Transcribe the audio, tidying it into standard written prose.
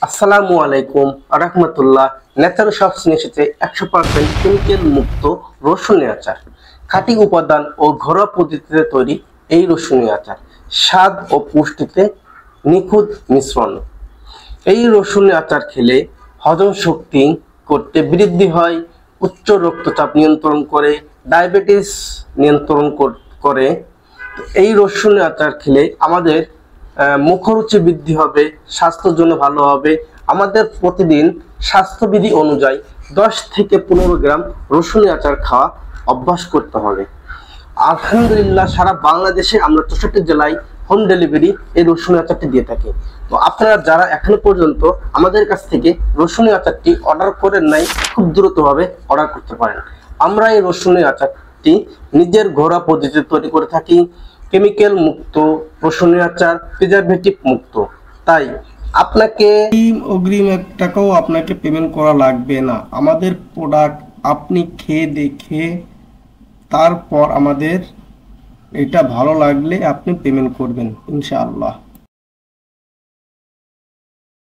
আসসালামু আলাইকুম রাহমাতুল্লাহ। ন্যাচারাল শপস নিয়ে এসেছে 100% কেমিক্যাল মুক্ত রসুনের আচার। খাঁটি উপাদান ও ঘরোয়া পদ্ধতিতে তৈরি এই রসুনের আচার স্বাদ ও পুষ্টিতে নিখুঁত মিশ্রণ। এই রসুনের আচার খেলে হজম শক্তি করতে বৃদ্ধি হয়, উচ্চ রক্তচাপ নিয়ন্ত্রণ করে, ডায়াবেটিস নিয়ন্ত্রণ করে। এই রসুনের আচার খেলে আমাদের মুখরুচি বৃদ্ধি হবে, স্বাস্থ্যের জন্য ভালো হবে। আমাদের প্রতিদিন স্বাস্থ্যবিধি অনুযায়ী 10 থেকে 15 গ্রাম রসুনের আচার খাওয়া অভ্যাস করতে হবে। আলহামদুলিল্লাহ, সারা বাংলাদেশে আমরা 64 জেলায় হোম ডেলিভারি এই রসুনের আচারটি দিয়ে থাকি। তো আপনারা যারা এখনো পর্যন্ত আমাদের কাছ থেকে রসুনের আচারটি অর্ডার করেন নাই, খুব দ্রুতভাবে অর্ডার করতে পারেন। আমরা এই রসুনের আচারটি নিজের ঘরোয়া পদ্ধতিতে তৈরি করে থাকি, কেমিক্যাল মুক্ত রসুনের আচার, প্রিজারভেটিভ মুক্ত। তাই আপনাকে অগ্রিম 1 টাকাও আপনাকে পেমেন্ট করা লাগবে না। আমাদের প্রোডাক্ট আপনি খেয়ে দেখে তারপর আমাদের এটা ভালো লাগলে আপনি পেমেন্ট করবেন ইনশাআল্লাহ।